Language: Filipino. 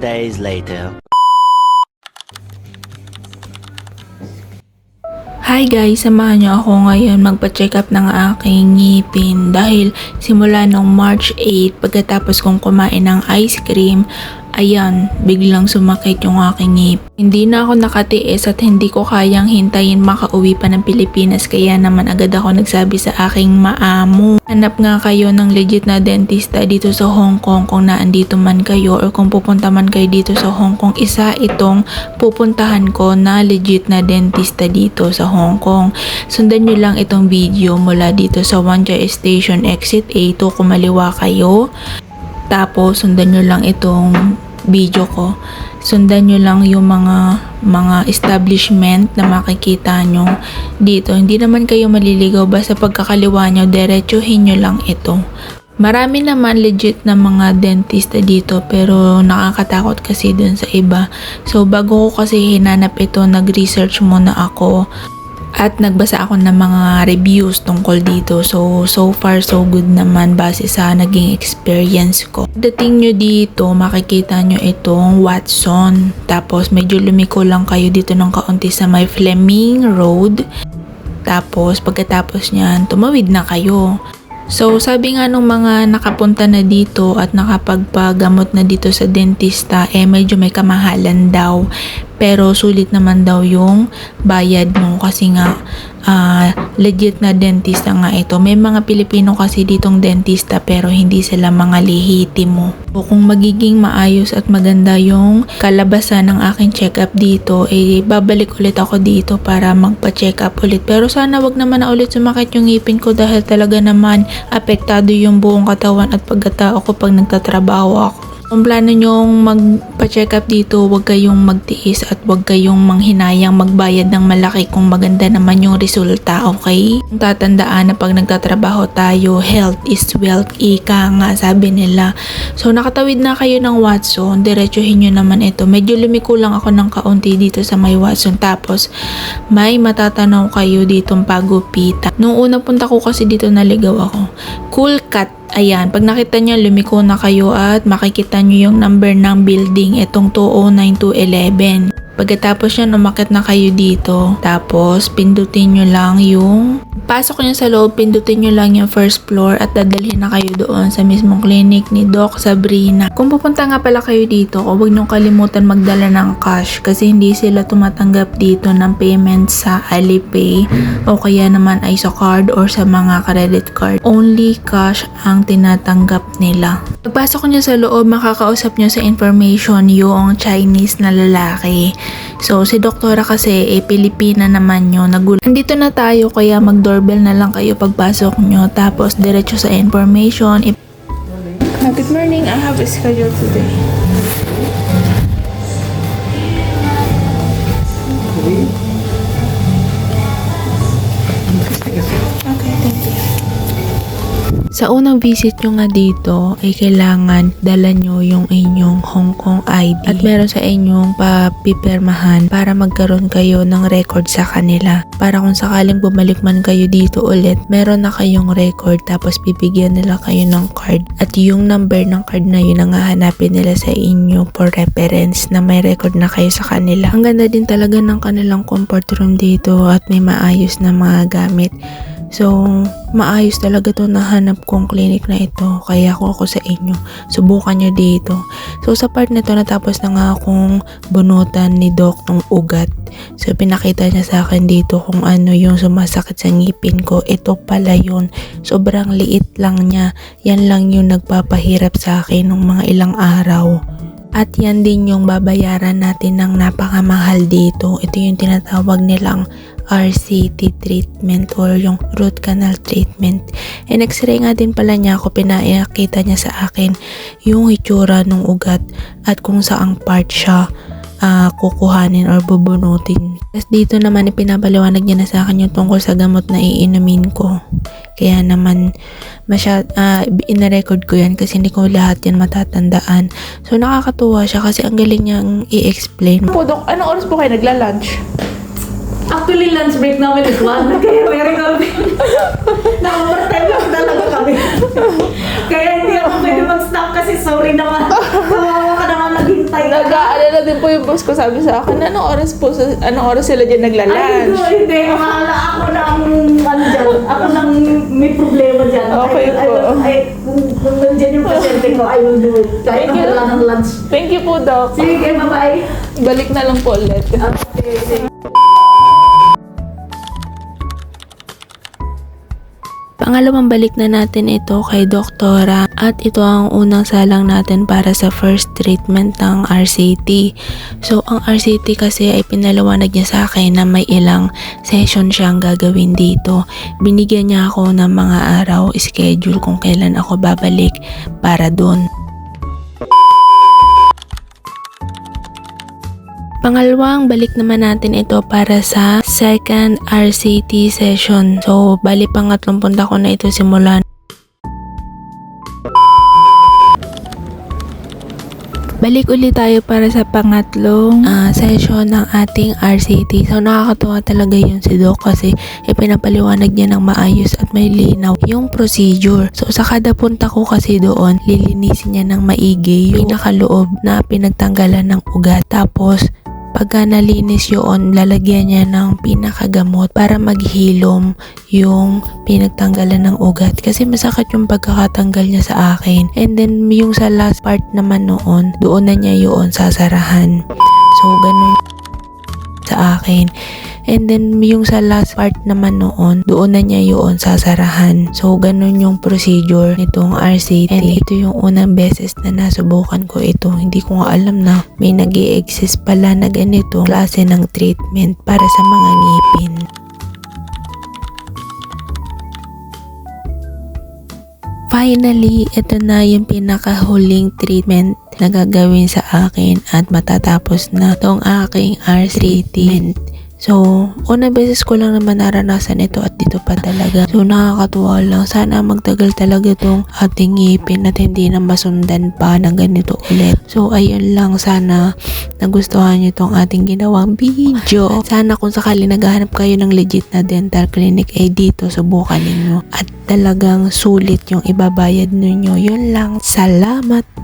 days later. Hi guys, samahan niyo ako ngayon magpa-check up ng aking ngipin dahil simula nung March 8 pagkatapos kong kumain ng ice cream, ayan, biglang sumakit yung aking ngip. Hindi na ako nakatiis at hindi ko kayang hintayin makauwi pa ng Pilipinas kaya naman agad ako nagsabi sa aking maamo. Hanap nga kayo ng legit na dentista dito sa Hong Kong kung naandito man kayo or kung pupunta man kayo dito sa Hong Kong. Isa itong pupuntahan ko na legit na dentista dito sa Hong Kong. Sundan nyo lang itong video mula dito sa Wan Chai Station Exit A2 kumaliwa kayo. Tapos sundan nyo lang itong video ko. Sundan nyo lang yung mga establishment na makikita nyo dito. Hindi naman kayo maliligaw basta pagkakaliwa nyo, diretsuhin nyo lang ito. Marami naman legit na mga dentista dito pero nakakatakot kasi dun sa iba. So bago ko kasi hinanap ito, nag-research muna ako. At nagbasa ako ng mga reviews tungkol dito. So far so good naman base sa naging experience ko. Dating nyo dito, makikita nyo itong Watson. Tapos medyo lumiko lang kayo dito ng kaunti sa may Fleming Road. Tapos pagkatapos nyan, tumawid na kayo. So sabi nga nung mga nakapunta na dito at nakapagpagamot na dito sa dentista, medyo may kamahalan daw. Pero sulit naman daw yung bayad mo kasi nga legit na dentista nga ito. May mga Pilipino kasi ditong dentista pero hindi sila mga lihitimo. So, kung magiging maayos at maganda yung kalabasan ng aking check-up dito, babalik ulit ako dito para magpa-check up ulit. Pero sana wag naman na ulit sumakit yung ngipin ko dahil talaga naman apektado yung buong katawan at pagkatao ko pag nagtatrabaho ako. Kung plano nyong magpa-check up dito, huwag kayong magtiis at huwag kayong manghinayang magbayad ng malaki kung maganda naman yung resulta, okay? Kung tatandaan na pag nagtatrabaho tayo, health is wealth, ika nga sabi nila. So nakatawid na kayo ng Watson, diretsuhin nyo naman ito. Medyo lumiko lang ako ng kaunti dito sa may Watson. Tapos may matatanaw kayo ditong pagupita. Nung unang punta ko kasi dito naligaw ako. Cool Cut. Ayan, pag nakita nyo, lumiko na kayo at makikita nyo yung number ng building, itong 209-211. Pagkatapos yan, umakit na kayo dito. Tapos, pindutin nyo lang yung... Pasok nyo sa loob, pindutin nyo lang yung first floor at dadalhin na kayo doon sa mismong clinic ni Doc Sabrina. Kung pupunta nga pala kayo dito, huwag nyo kalimutan magdala ng cash kasi hindi sila tumatanggap dito ng payment sa Alipay o kaya naman ay sa card or sa mga credit card. Only cash ang tinatanggap nila. Pagpasok nyo sa loob, makakausap nyo sa information yung Chinese na lalaki. So, si doktora kasi, Pilipina naman yun. Andito na tayo, kaya mag-doorbell na lang kayo pagpasok nyo. Tapos, diretso sa information. Good morning, I have a schedule today. Okay, thank you. Sa unang visit nyo nga dito, ay kailangan dala nyo yung inyong Hong Kong ID at meron sa inyong papipirmahan para magkaroon kayo ng record sa kanila. Para kung sakaling bumalik man kayo dito ulit, meron na kayong record tapos bibigyan nila kayo ng card. At yung number ng card na yun ang hahanapin nila sa inyo for reference na may record na kayo sa kanila. Ang ganda din talaga ng kanilang comfort room dito at may maayos na mga gamit. So, maayos talaga to nahanap kong clinic na ito. Kaya ako sa inyo. Subukan nyo dito. So, sa part na to natapos na nga akong bunutan ni Doc ng ugat. So, pinakita niya sa akin dito kung ano yung sumasakit sa ngipin ko. Ito pala yun. Sobrang liit lang niya. Yan lang yung nagpapahirap sa akin ng mga ilang araw. At yan din yung babayaran natin ng napakamahal dito. Ito yung tinatawag nilang RCT treatment or yung root canal treatment. And x-ray nga din pala niya ako, pinakita niya sa akin yung itsura ng ugat at kung saang part siya kukuhanin or bubunutin. Tapos dito naman ipinapaliwanag niya na sa akin yung tungkol sa gamot na iinumin ko. Kaya naman ina-record ko yan kasi hindi ko lahat yan matatandaan. So nakakatuwa siya kasi ang galing niyang i-explain. Po, Dok, anong oras po kayo nagla-lunch? Actually, lunch break namin is 1. Kaya meron kami. Naka-overtime lang talaga kami. Kaya hindi ako pwede mag-stop kasi sorry naman. Kawawa ka naman naghintay ka. Nag-aalala din po yung boss ko, sabi sa akin, anong oras sila dyan Ay, nagla-lunch? hindi. Akala ako na ang andyan. Ako nang may problema dyan. Okay po. Kung nandyan yung pasyente ko, I will do it. Kahit Thank you. wala ng lunch. Thank you po, Doc. Sige, bye-bye. Balik na lang po ulit. Okay. Pangalawang balik na natin ito kay Doktora at ito ang unang salang natin para sa first treatment ng RCT. So ang RCT kasi ay pinaliwanag niya sa akin na may ilang session siyang gagawin dito. Binigyan niya ako ng mga araw, schedule kung kailan ako babalik para doon. Pangalawang balik naman natin ito para sa second RCT session. So, bali pangatlong punta ko na ito simula. Balik ulit tayo para sa pangatlong session ng ating RCT. So, nakakatuwa talaga yun si Doc kasi ipinapaliwanag niya ng maayos at may linaw yung procedure. So, sa kada punta ko kasi doon, lilinisin niya ng maigi yung pinakaloob na pinagtanggalan ng ugat. Tapos, pagka nalinis yun, lalagyan niya ng pinakagamot para maghilom yung pinagtanggalan ng ugat. Kasi masakit yung pagkakatanggal niya sa akin. And then, yung sa last part naman noon, doon na niya yun sasarahan. So, ganun sa akin. And then, yung sa last part naman noon, doon na niya yun sasarahan. So, ganun yung procedure nitong RCT. And ito yung unang beses na nasubukan ko ito. Hindi ko nga alam na may nag-i-exist pala na ganito klase ng treatment para sa mga ngipin. Finally, ito na yung pinakahuling treatment na gagawin sa akin at matatapos na tong aking RCT. So, unang beses ko lang naman naranasan ito at dito pa talaga. So, nakakatuwa lang. Sana magtagal talaga tong ating ngipin at hindi na masundan pa ng ganito ulit. So, ayun lang. Sana nagustuhan nyo tong ating ginawang video. At sana kung sakali naghahanap kayo ng legit na dental clinic, dito subukan ninyo. At talagang sulit yung ibabayad ninyo. Yun lang. Salamat!